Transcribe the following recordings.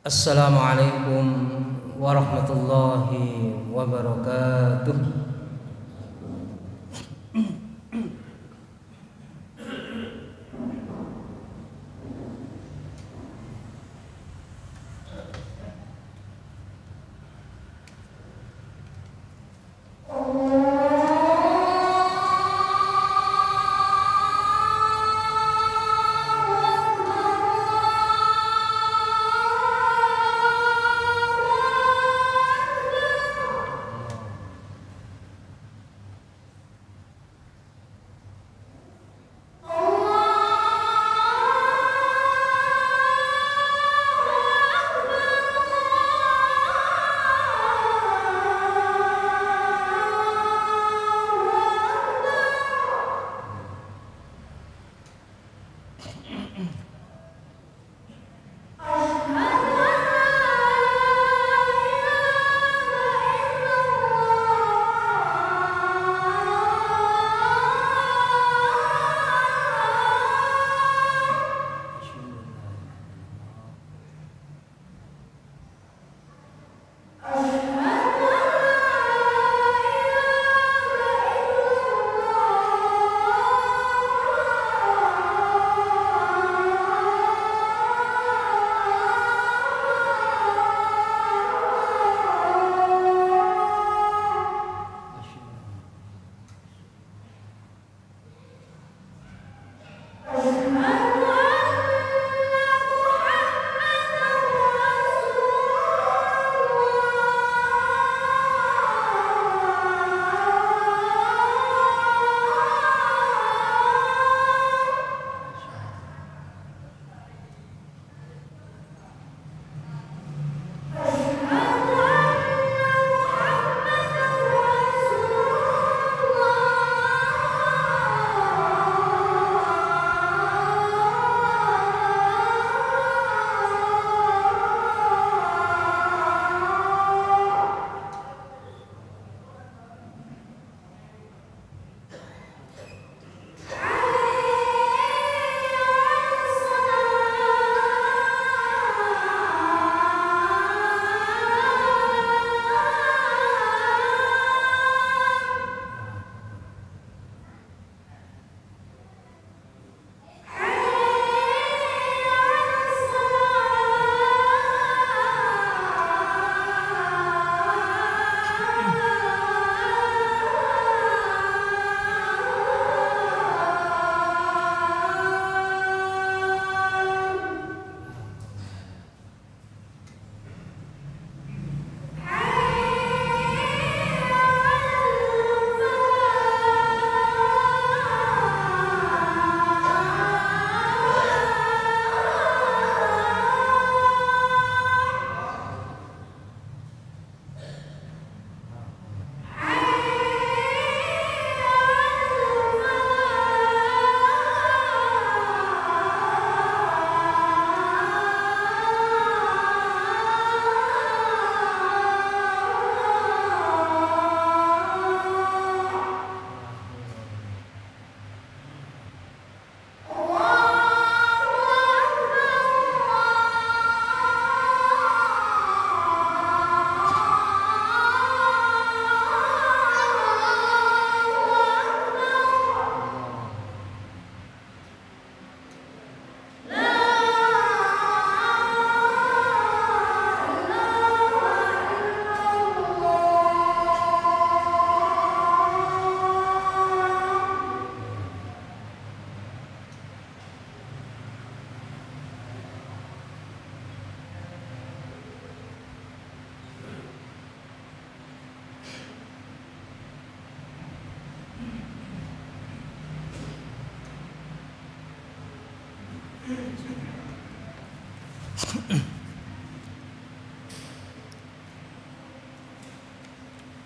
Assalamualaikum warahmatullahi wabarakatuh.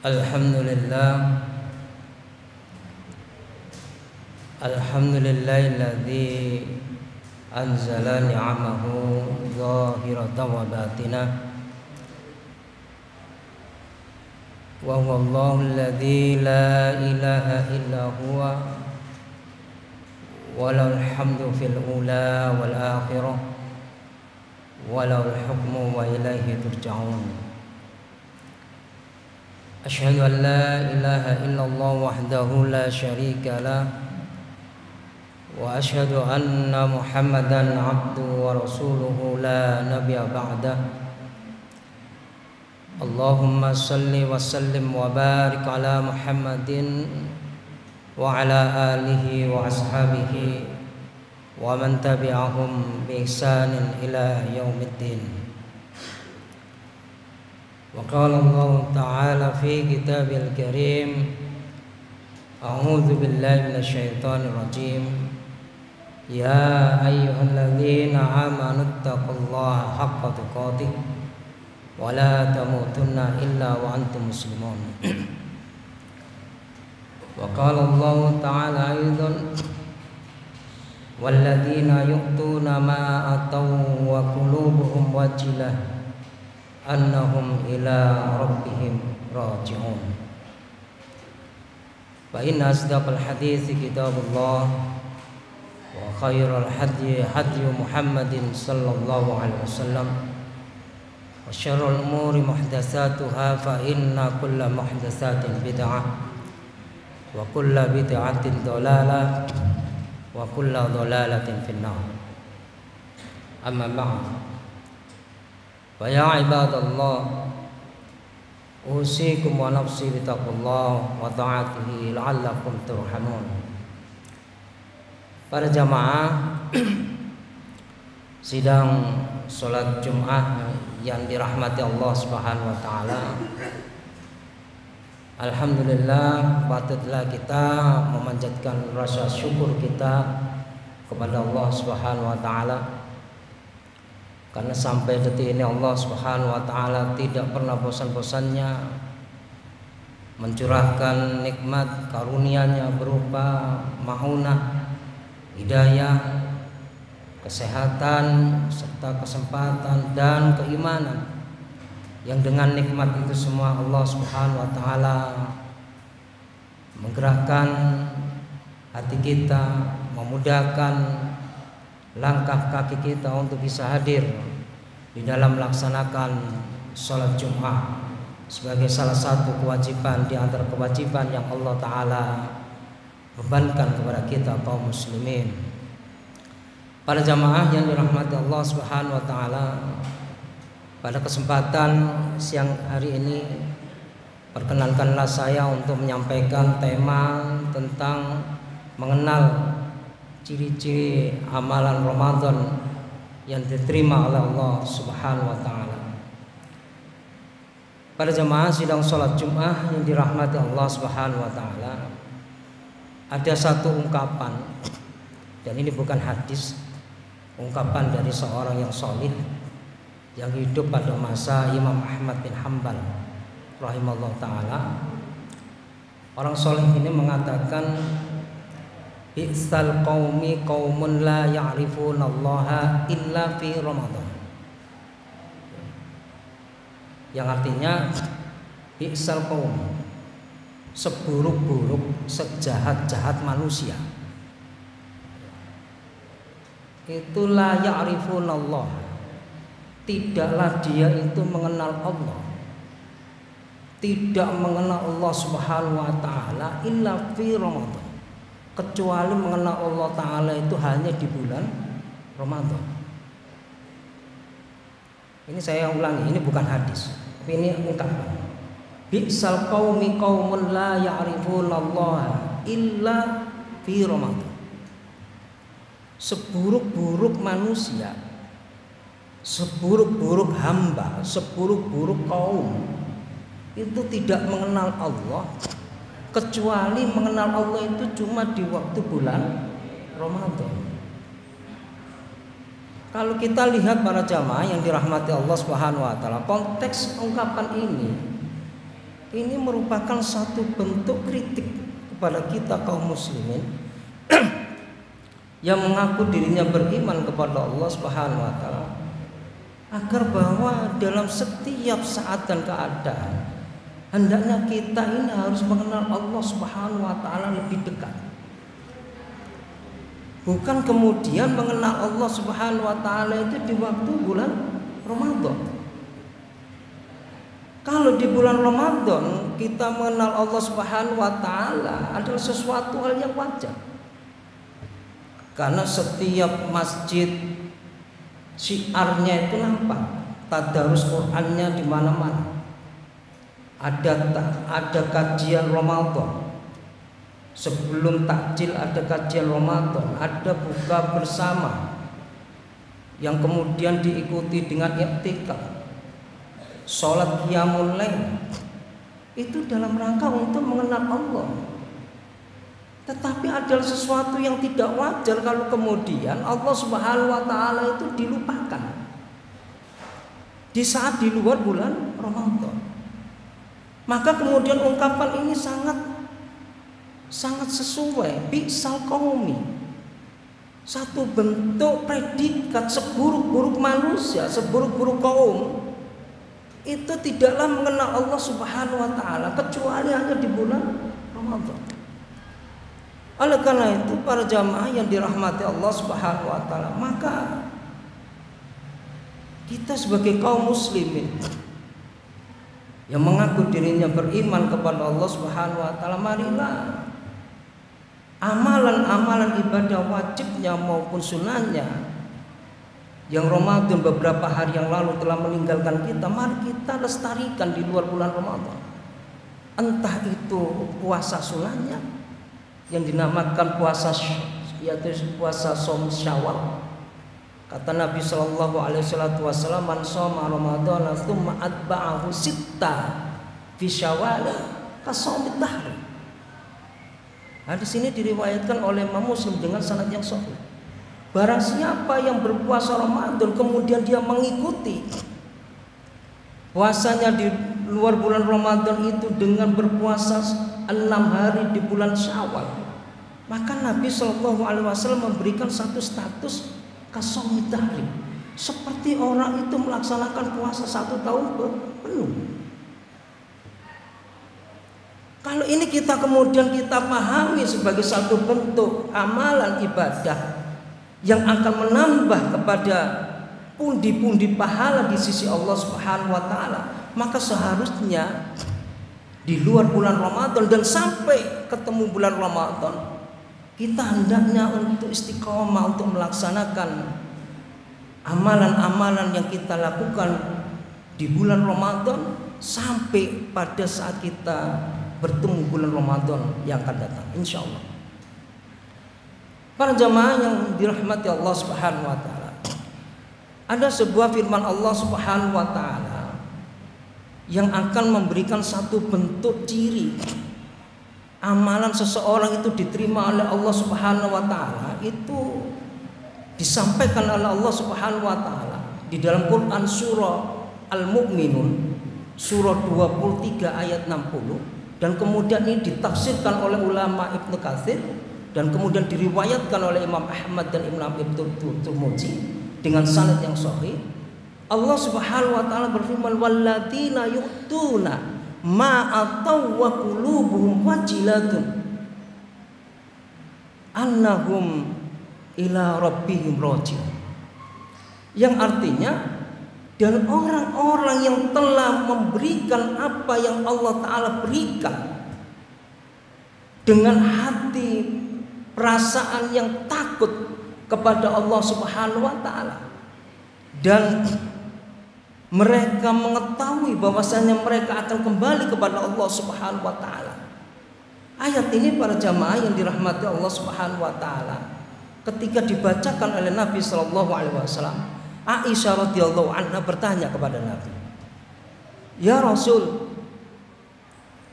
Alhamdulillah, alhamdulillahilladzi anzala ni'amahu zahiratan wa batinah, wa huwa Allahu alladzi la ilaha illa huwa wa lahul hamdu fil ula wal akhirah وله الحكم وإليه ترجعون أشهد أن لا إله إلا الله وحده لا شريك له وأشهد أن محمدا عبده ورسوله لا نبي بعده اللهم صل وسلم وبارك على محمد وعلى آله وأصحابه ومن تبعهم بإحسان إلى يوم الدين. وقال الله تعالى في كتابه الكريم أعوذ بالله من الشيطان الرجيم يا أيها الذين آمنوا اتقوا الله حق تقاته ولا تموتن إلا وأنتم مسلمون. وقال الله تعالى أيضا والذين يؤتون ما أتوا وقلوبهم وجلة أنهم إلى ربهم راجعون. فإن أصدق الحديث كتاب الله وخير الهدي هدي محمد صلى الله عليه وسلم وشر الأمور محدثاتها فإن كل محدثات بدعة وكل بدعة ضلالة وكل ضلالة في النار. أما بعد فيا عباد الله أوصيكم ونفسي بتقوى الله وطاعته لعلكم ترحمون. Para jamaah sidang sholat Jum'ah yang dirahmati Allah Subhanahu wa taala. Alhamdulillah, patutlah kita memanjatkan rasa syukur kita kepada Allah Subhanahu wa taala karena sampai detik ini Allah Subhanahu wa taala tidak pernah bosan-bosannya mencurahkan nikmat karunia-Nya berupa maunah, hidayah, kesehatan serta kesempatan dan keimanan, yang dengan nikmat itu semua Allah Subhanahu wa taala menggerakkan hati kita, memudahkan langkah kaki kita untuk bisa hadir di dalam melaksanakan sholat Jumat sebagai salah satu kewajiban di antara kewajiban yang Allah taala bebankan kepada kita kaum muslimin. Para jamaah yang dirahmati Allah Subhanahu wa taala, pada kesempatan siang hari ini perkenankanlah saya untuk menyampaikan tema tentang mengenal ciri-ciri amalan Ramadan yang diterima oleh Allah Subhanahu wa taala. Para jamaah sidang salat Jumat yang dirahmati Allah Subhanahu wa taala, ada satu ungkapan, dan ini bukan hadis, ungkapan dari seorang yang salih yang hidup pada masa Imam Ahmad bin Hanbal rahimahullah ta'ala. Orang soleh ini mengatakan bi'sal qaumi qaumun la ya'rifunallaha illa fi Ramadan, yang artinya bi'sal qaum, seburuk-buruk, sejahat-jahat manusia itu la ya'rifunallaha, tidaklah dia itu mengenal Allah, tidak mengenal Allah Subhanahu wa taala illa fi Ramadan, kecuali mengenal Allah taala itu hanya di bulan Ramadan. Ini saya ulangi, ini bukan hadis, tapi ini ungkapan. Bi'sal qaumi qaumun la ya'rifunallaha illa fi Ramadan. Seburuk-buruk manusia, seburuk-buruk hamba, seburuk-buruk kaum itu tidak mengenal Allah, kecuali mengenal Allah itu cuma di waktu bulan Ramadan. Kalau kita lihat para jamaah yang dirahmati Allah Subhanahu wa taala, konteks ungkapan ini merupakan satu bentuk kritik kepada kita kaum muslimin yang mengaku dirinya beriman kepada Allah Subhanahu wa taala, agar bahwa dalam setiap saat dan keadaan hendaknya kita ini harus mengenal Allah Subhanahu wa taala lebih dekat. Bukan kemudian mengenal Allah Subhanahu wa taala itu di waktu bulan Ramadan. Kalau di bulan Ramadan kita mengenal Allah Subhanahu wa taala adalah sesuatu hal yang wajar. Karena setiap masjid syiarnya itu nampak, tadarus Qur'annya di mana-mana. Ada kajian Ramadan. Sebelum takjil ada kajian Ramadan, ada buka bersama yang kemudian diikuti dengan i'tikaf, sholat qiyamul lail. Itu dalam rangka untuk mengenal Allah. Tetapi ada sesuatu yang tidak wajar kalau kemudian Allah Subhanahu wa taala itu dilupakan di saat di luar bulan Ramadan. Maka kemudian ungkapan ini sangat sesuai, bi'sal qaumi. Satu bentuk predikat seburuk-buruk manusia, seburuk-buruk kaum itu tidaklah mengenal Allah Subhanahu wa taala kecuali hanya di bulan Ramadan. Oleh karena itu para jamaah yang dirahmati Allah Subhanahu wa taala, maka kita sebagai kaum muslimin yang mengaku dirinya beriman kepada Allah Subhanahu wa taala, marilah amalan-amalan ibadah wajibnya maupun sunahnya yang Ramadan beberapa hari yang lalu telah meninggalkan kita, mari kita lestarikan di luar bulan Ramadan. Entah itu puasa sunahnya yang dinamakan puasa, yaitu puasa Shaum Syawal. Kata Nabi Shallallahu Alaihi Wasallam, "Man shoma Ramadan tsumma atba'ahu sitta fi Syawal kasawmid dahri." Hadis ini diriwayatkan oleh Imam Muslim dengan sanad yang sahih. Barang siapa yang berpuasa Ramadan kemudian dia mengikuti puasanya di luar bulan Ramadan itu dengan berpuasa 6 hari di bulan Syawal, maka Nabi Shallallahu Alaihi Wasallam memberikan satu status kasawmid dahri, seperti orang itu melaksanakan puasa 1 tahun penuh. Kalau ini kita kemudian kita pahami sebagai satu bentuk amalan ibadah yang akan menambah kepada pundi-pundi pahala di sisi Allah Subhanahu wa taala, maka seharusnya di luar bulan Ramadan dan sampai ketemu bulan Ramadan kita hendaknya untuk istiqomah untuk melaksanakan amalan-amalan yang kita lakukan di bulan Ramadan sampai pada saat kita bertemu bulan Ramadan yang akan datang, insya Allah. Para jamaah yang dirahmati Allah Subhanahu wa taala, ada sebuah firman Allah Subhanahu wa taala yang akan memberikan satu bentuk ciri amalan seseorang itu diterima oleh Allah Subhanahu wa taala. Itu disampaikan oleh Allah Subhanahu wa taala di dalam Quran surah Al-Mu'minun surah 23 ayat 60. Dan kemudian ini ditafsirkan oleh ulama Ibnu Katsir dan kemudian diriwayatkan oleh Imam Ahmad dan Imam Ibnu Tirmidzi dengan sanad yang sahih. Allah Subhanahu wa taala berfirman, "Walladzina yu'tuna ma ataw wa qulubuhum wajilatun annahum ila rabbihim raji'un." Yang artinya, dan orang-orang yang telah memberikan apa yang Allah Ta'ala berikan dengan hati perasaan yang takut kepada Allah Subhanahu wa Ta'ala, dan mereka mengetahui bahwasanya mereka akan kembali kepada Allah Subhanahu wa Ta'ala. Ayat ini para jamaah yang dirahmati Allah Subhanahu wa Ta'ala, ketika dibacakan oleh Nabi Shallallahu Alaihi Wasallam, Aisyah radhiyallahu anha bertanya kepada Nabi, "Ya Rasul,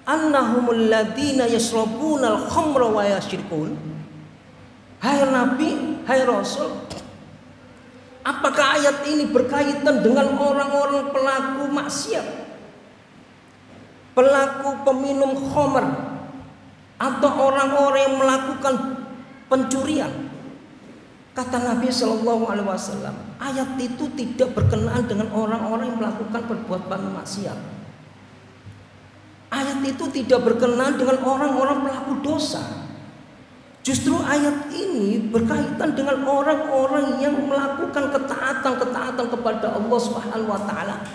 annahumul ladzina yashrabuna al-khamra wa yashrikun." Hai Nabi, hai Rasul, apakah ayat ini berkaitan dengan orang-orang pelaku maksiat, pelaku peminum khamr, atau orang-orang yang melakukan pencurian? Kata Nabi Shallallahu Alaihi Wasallam, ayat itu tidak berkenaan dengan orang-orang yang melakukan perbuatan maksiat. Ayat itu tidak berkenaan dengan orang-orang pelaku dosa. Justru ayat ini berkaitan dengan orang-orang yang melakukan ketaatan kepada Allah Subhanahu wa taala,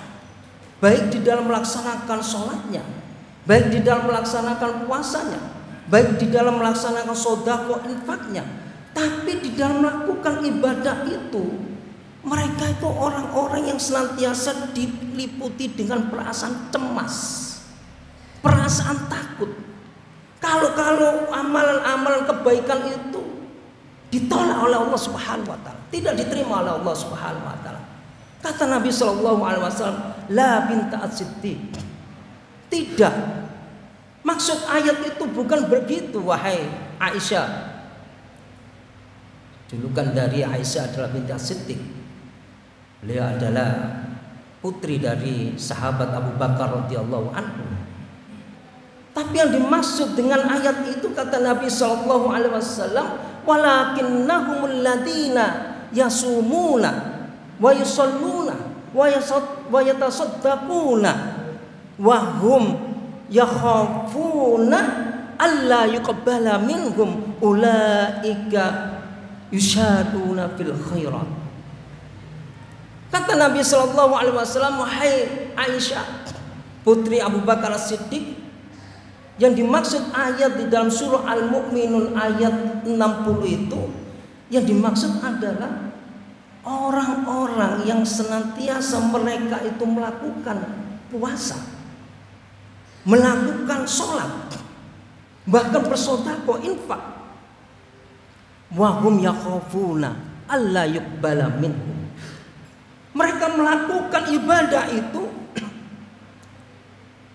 baik di dalam melaksanakan sholatnya, baik di dalam melaksanakan puasanya, baik di dalam melaksanakan sedekah infaknya, tapi di dalam melakukan ibadah itu mereka itu orang-orang yang senantiasa diliputi dengan perasaan cemas, perasaan takut. Kalau amalan-amalan kebaikan itu ditolak oleh Allah Subhanahu wa taala, tidak diterima oleh Allah Subhanahu wa taala. Kata Nabi sallallahu alaihi wasallam, la binta as-siddiq. Tidak. Maksud ayat itu bukan begitu wahai Aisyah. Julukan dari Aisyah adalah binti as-siddiq. Beliau adalah putri dari sahabat Abu Bakar radhiyallahu anhu. Tapi yang dimaksud dengan ayat itu kata Nabi sallallahu alaihi wasallam, walakinnahumul ladina yasumuna wa yusalluna wa yatasaddaquna wa hum yakhafuna alla yuqbala minhum ulaika yusyaduna fil khairat. Kata Nabi sallallahu alaihi wasallam, wahai Aisyah putri Abu Bakar As-Siddiq, yang dimaksud ayat di dalam surah Al-Mu'minun ayat 60 itu, yang dimaksud adalah orang-orang yang senantiasa mereka itu melakukan puasa, melakukan sholat, bahkan bersedekah infak. Wa hum yakhafuna alla yuqbala minhum. Mereka melakukan ibadah itu,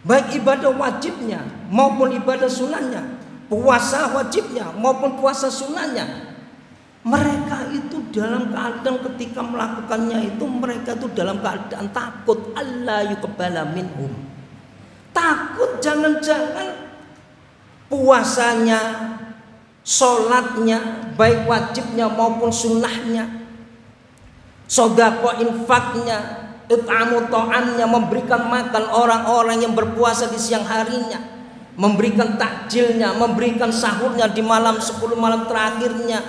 baik ibadah wajibnya maupun ibadah sunahnya, puasa wajibnya maupun puasa sunahnya, mereka itu dalam keadaan ketika melakukannya itu mereka itu dalam keadaan takut alla yuqbala minhum. Takut jangan-jangan puasanya, sholatnya, baik wajibnya maupun sunahnya, sedekah infaknya, it'amu ta'amnya, memberikan makan orang-orang yang berpuasa di siang harinya, memberikan takjilnya, memberikan sahurnya di malam 10 malam terakhirnya,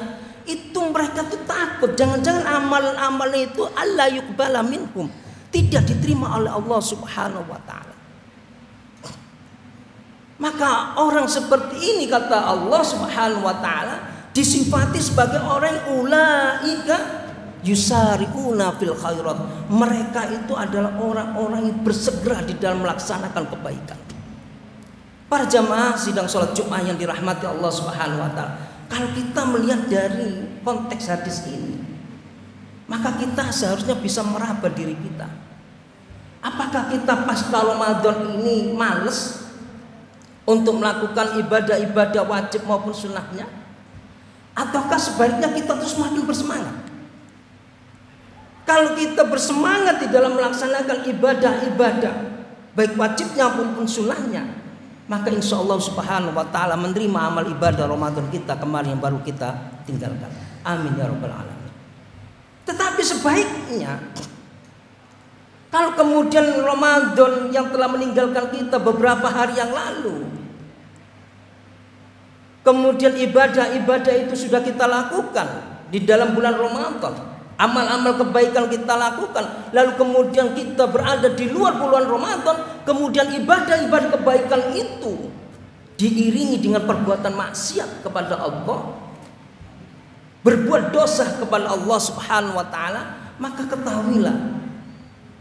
itu mereka tuh takut jangan-jangan amalan-amalan itu alla yuqbala minhum, tidak diterima oleh Allah Subhanahu wa taala. Maka orang seperti ini kata Allah Subhanahu wa taala disifati sebagai orang ulaika yusari'una fil khairat. Mereka itu adalah orang-orang yang bersegera di dalam melaksanakan kebaikan. Para jamaah sidang sholat Jumat yang dirahmati Allah Subhanahu wa taala, kalau kita melihat dari konteks hadis ini, maka kita seharusnya bisa meraba diri kita. Apakah kita pasca Ramadan ini malas untuk melakukan ibadah-ibadah wajib maupun sunnahnya, ataukah sebaliknya kita terus makin bersemangat? Kalau kita bersemangat di dalam melaksanakan ibadah-ibadah baik wajibnya maupun sunnahnya, maka insya Allah Subhanahu wa taala menerima amal ibadah Ramadan kita kemarin yang baru kita tinggalkan. Amin ya rabbal alamin. Tetapi sebaiknya kalau kemudian Ramadan yang telah meninggalkan kita beberapa hari yang lalu, kemudian ibadah-ibadah itu sudah kita lakukan di dalam bulan Ramadan, amal-amal kebaikan kita lakukan, lalu kemudian kita berada di luar bulan Ramadan, kemudian ibadah-ibadah kebaikan itu diiringi dengan perbuatan maksiat kepada Allah, berbuat dosa kepada Allah Subhanahu wa taala, maka ketahuilah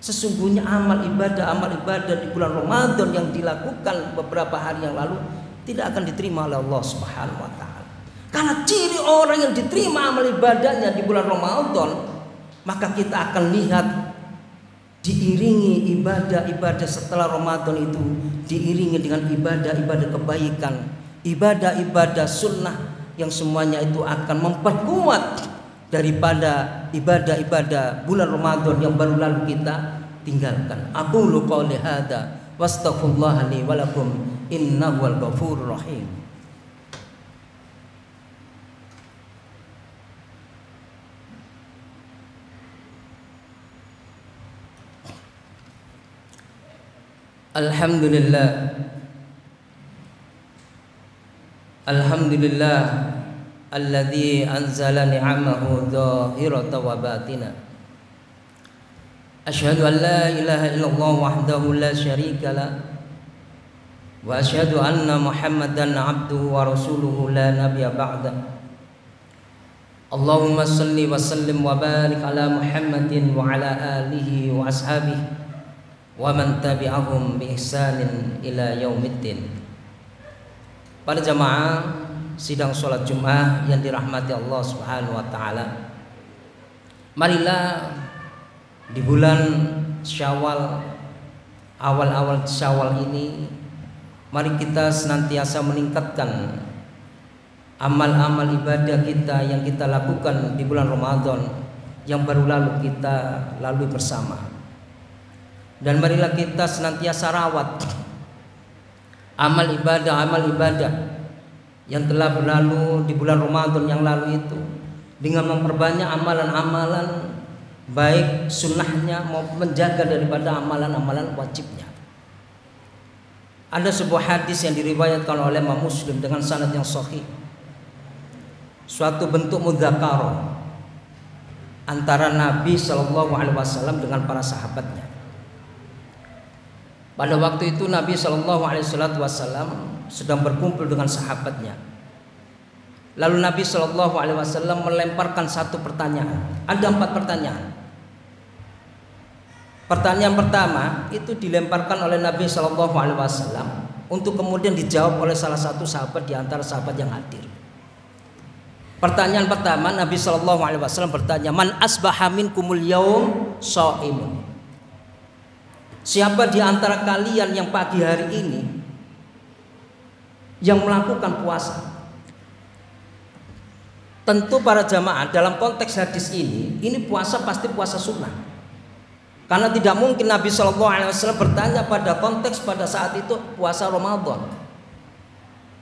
sesungguhnya amal ibadah di bulan Ramadan yang dilakukan beberapa hari yang lalu tidak akan diterima oleh Allah Subhanahu wa taala. Karena ciri orang yang diterima amal ibadahnya di bulan Ramadan, maka kita akan lihat diiringi ibadah-ibadah setelah Ramadan itu diiringi dengan ibadah-ibadah kebaikan, ibadah-ibadah sunnah yang semuanya itu akan memperkuat daripada ibadah-ibadah bulan Ramadan yang baru lalu kita tinggalkan. Aqulu qouli hadza wastaghfirullaha li wa lakum innahu wal ghafurur rahim. Alhamdulillah alladzi anzala ni'amahu dhahiratan wa batina. Asyhadu an la ilaha illallah wahdahu la syarika lah wa asyhadu anna Muhammadan abduhu wa rasuluhu la nabiyya ba'da. Allahumma salli wa sallim wa barik ala Muhammadin wa ala alihi wa ashabihi wa man tabi'ahum bi ihsanin ila yaumiddin. Para jamaah sidang sholat Jumat yang dirahmati Allah Subhanahu wa taala. Marilah di bulan Syawal, awal-awal Syawal ini, mari kita senantiasa meningkatkan amal-amal ibadah kita yang kita lakukan di bulan Ramadan yang baru lalu kita lalui bersama. Dan marilah kita senantiasa rawat amal ibadah yang telah berlalu di bulan Ramadan yang lalu itu dengan memperbanyak amalan-amalan baik sunnahnya maupun menjaga daripada amalan-amalan wajibnya. Ada sebuah hadis yang diriwayatkan oleh Imam Muslim dengan sanad yang sahih, suatu bentuk mudzakarah antara Nabi Shallallahu Alaihi Wasallam dengan para sahabatnya. Pada waktu itu Nabi Shallallahu Alaihi Wasallam sedang berkumpul dengan sahabatnya. Lalu Nabi Shallallahu Alaihi Wasallam melemparkan satu pertanyaan. Ada 4 pertanyaan. Pertanyaan pertama itu dilemparkan oleh Nabi Shallallahu Alaihi Wasallam untuk kemudian dijawab oleh salah satu sahabat di antara sahabat yang hadir. Pertanyaan pertama, Nabi Shallallahu Alaihi Wasallam bertanya, man asbaha minkumul yaum shaimun. Siapa di antara kalian yang pagi hari ini yang melakukan puasa? Tentu para jamaah dalam konteks hadis ini puasa pasti puasa sunnah. Karena tidak mungkin Nabi Shallallahu Alaihi Wasallam bertanya pada konteks pada saat itu puasa Ramadan.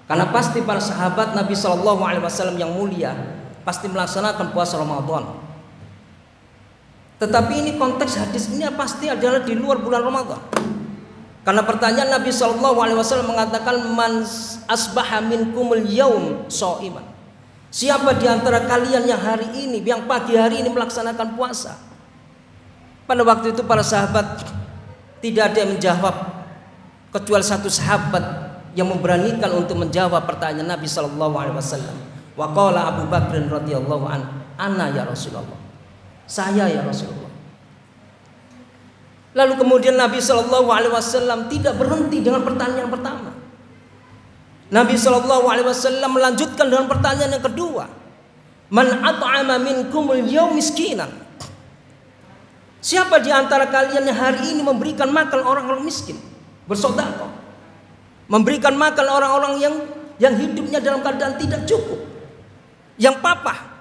Karena pasti para sahabat Nabi Shallallahu Alaihi Wasallam yang mulia pasti melaksanakan puasa Ramadan. Tetapi ini konteks hadis ini pasti adalah di luar bulan Ramadan. Karena pertanyaan Nabi Shallallahu Alaihi Wasallam mengatakan man asbaha minkumul yaum shaiman. Siapa di antara kalian yang hari ini, yang pagi hari ini melaksanakan puasa? Pada waktu itu para sahabat tidak ada yang menjawab kecuali satu sahabat yang memberanikan untuk menjawab pertanyaan Nabi Shallallahu Alaihi Wasallam. Wa qala Abu Bakr radhiyallahu an, ana ya Rasulullah. Saya ya Rasulullah. Lalu kemudian Nabi Shallallahu Alaihi Wasallam tidak berhenti dengan pertanyaan pertama. Nabi Shallallahu Alaihi Wasallam melanjutkan dengan pertanyaan yang kedua. Man at'ama minkumul yaum miskinan. Siapa di antara kalian yang hari ini memberikan makan orang-orang miskin, bersedekah, memberikan makan orang-orang yang hidupnya dalam keadaan tidak cukup, yang papa.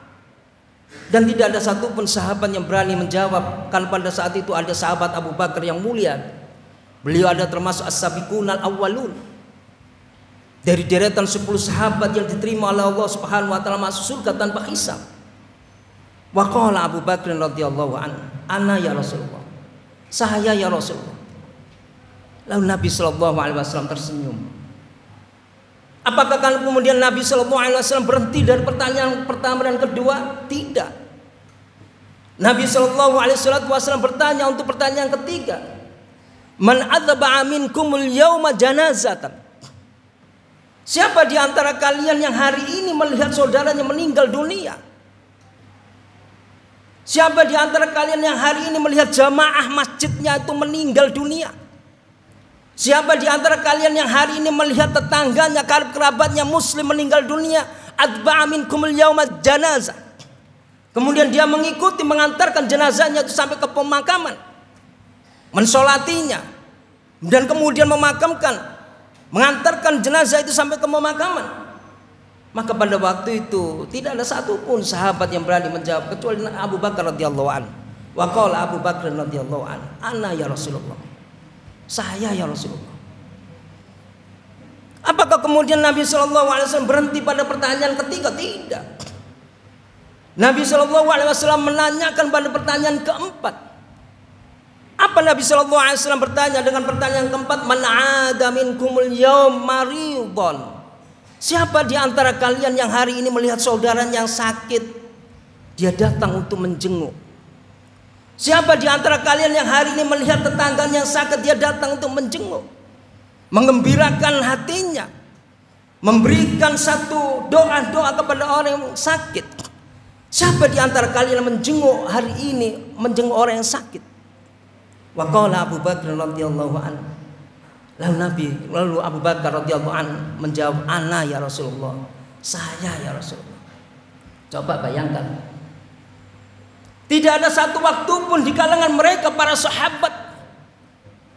Dan tidak ada satupun sahabat yang berani menjawab. Kan pada saat itu ada sahabat Abu Bakar yang mulia. Beliau ada termasuk as-sabiqunal awwalun, dari deretan 10 sahabat yang diterima oleh Allah Subhanahu wa taala masuk surga tanpa hisab. Wa qala Abu Bakar radhiyallahu anhu, ana ya Rasulullah. Saya ya Rasulullah. Lalu Nabi Shallallahu Alaihi Wasallam tersenyum. Apakah kemudian Nabi Shallallahu Alaihi Wasallam berhenti dari pertanyaan pertama dan kedua? Tidak. Nabi Shallallahu Alaihi Wasallam bertanya untuk pertanyaan ketiga. Man adzaba minkumul yauma janazatan. Siapa di antara kalian yang hari ini melihat saudaranya meninggal dunia? Siapa di antara kalian yang hari ini melihat jamaah masjidnya itu meninggal dunia? Siapa di antara kalian yang hari ini melihat tetangganya, kerabatnya muslim meninggal dunia? Atba'a minkumul yauma janazah. Kemudian dia mengikuti mengantarkan jenazahnya itu sampai ke pemakaman, mensolatinya, dan kemudian memakamkan, mengantarkan jenazah itu sampai ke pemakaman. Maka pada waktu itu tidak ada satupun sahabat yang berani menjawab kecuali Abu Bakar radhiyallahu an. Wa qala Abu Bakar radhiyallahu an, ana ya Rasulullah. Saya ya Rasulullah. Apakah kemudian Nabi Shallallahu Alaihi Wasallam berhenti pada pertanyaan ketiga? Tidak. Nabi Shallallahu Alaihi Wasallam menanyakan pada pertanyaan keempat. Apa Nabi Shallallahu Alaihi Wasallam bertanya dengan pertanyaan keempat? Man 'ada minkumul yaum maridun. Siapa di antara kalian yang hari ini melihat saudaranya yang sakit, dia datang untuk menjenguk? Siapa di antara kalian yang hari ini melihat tetangganya yang sakit, dia datang untuk menjenguk, mengembirakan hatinya, memberikan satu doa-doa kepada orang yang sakit? Siapa di antara kalian yang menjenguk hari ini, menjenguk orang yang sakit? Wa qala Abu Bakar radhiyallahu anhu. Lalu Abu Bakar radhiyallahu anhu menjawab, ana ya Rasulullah, saya ya Rasulullah. Coba bayangkan, tidak ada satu waktu pun di kalangan mereka para sahabat,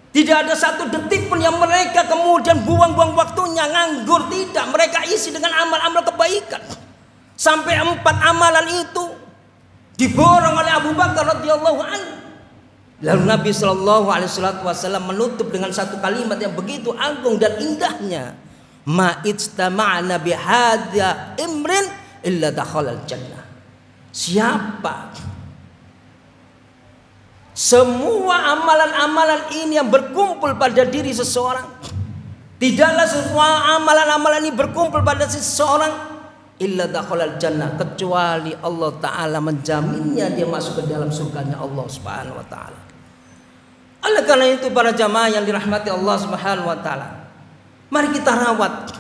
tidak ada satu detik pun yang mereka kemudian buang-buang waktunya nganggur. Tidak, mereka isi dengan amal-amal kebaikan. Sampai 4 amalan itu diborong oleh Abu Bakar radhiyallahu anhu. Lalu Nabi Shallallahu Alaihi Wasallam menutup dengan satu kalimat yang begitu agung dan indahnya, ma ijtama'na bihadza imrin illa dakhalal jannah. Siapa semua amalan-amalan ini yang berkumpul pada diri seseorang, tidaklah semua amalan-amalan ini berkumpul pada seseorang illa dakhalal jannah, kecuali Allah Ta'ala menjaminnya dia masuk ke dalam surganya Allah Subhanahu wa Ta'ala. Oleh karena itu para jamaah yang dirahmati Allah Subhanahu wa Ta'ala, mari kita rawat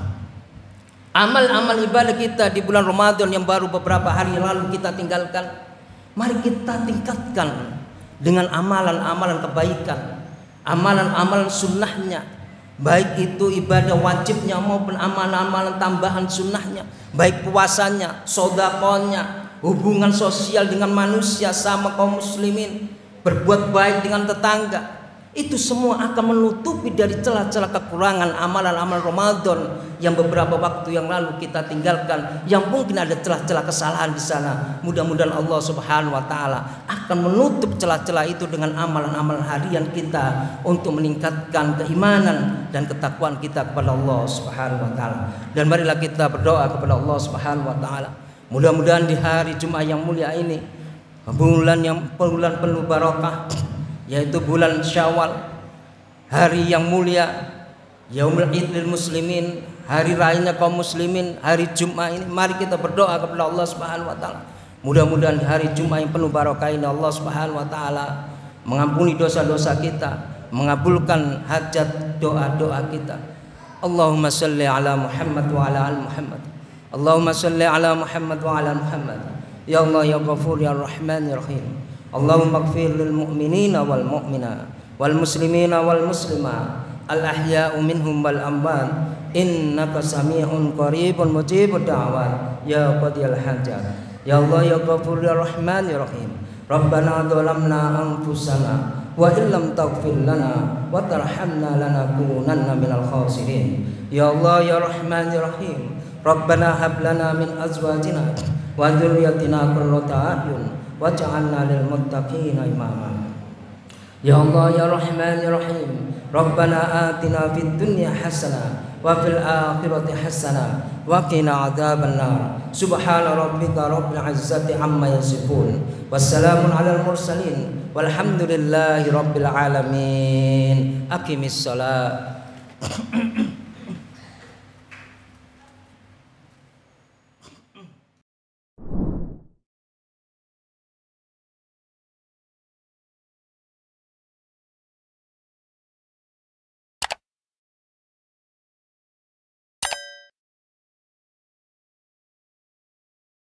amal-amal ibadah kita di bulan Ramadan yang baru beberapa hari lalu kita tinggalkan. Mari kita tingkatkan dengan amalan-amalan kebaikan, amalan-amalan sunnahnya, baik itu ibadah wajibnya maupun amalan-amalan tambahan sunnahnya, baik puasanya, sedekahnya, hubungan sosial dengan manusia sama kaum muslimin, berbuat baik dengan tetangga. Itu semua akan menutupi dari celah-celah kekurangan amalan-amalan Ramadan yang beberapa waktu yang lalu kita tinggalkan, yang mungkin ada celah-celah kesalahan di sana. Mudah-mudahan Allah Subhanahu wa Ta'ala akan menutup celah-celah itu dengan amalan-amalan harian kita untuk meningkatkan keimanan dan ketakwaan kita kepada Allah Subhanahu wa Ta'ala. Dan marilah kita berdoa kepada Allah Subhanahu wa Ta'ala, mudah-mudahan di hari Jumat yang mulia ini, bulan penuh barakah, yaitu bulan Syawal, hari yang mulia, Yaumul Idul Muslimin, hari rayanya kaum muslimin, hari Jumat ini, mari kita berdoa kepada Allah Subhanahu wa Ta'ala. Mudah-mudahan di hari Jumat yang penuh barakah ini Allah Subhanahu wa Ta'ala mengampuni dosa-dosa kita, mengabulkan hajat doa-doa kita. Allahumma salli ala Muhammad wa ala ali Muhammad. Allahumma salli ala Muhammad wa ala Muhammad. Ya Allah ya Ghafur ya Rahman ya Rahim. Allahumma ighfir lil mu'minina wal mu'minat wal muslimina wal muslimat al ahya'u minhum wal amwat innaka sami'un qaribun mujibud da'wat ya qadiyal hajat. Ya Allah ya Ghafur ya Rahman ya Rahim. Rabbana dhalamna anfusana wa illam taghfir lana wa tarhamna lanakunanna minal khasirin. Ya Allah ya Rahman ya Rahim. Rabbana hab lana min azwajina wa dzurriyyatina qurrata a'yun waj'alna lil muttaqina imama. Ya Allah ya Rahman ya Rahim. Rabbana atina fid dunya hasanah wa fil akhirati hasanah wa qina adzabannar. Subhana rabbika rabbil izzati amma yasifun. Wassalamun alal mursalin walhamdulillahi rabbil alamin. Aqimis shalah.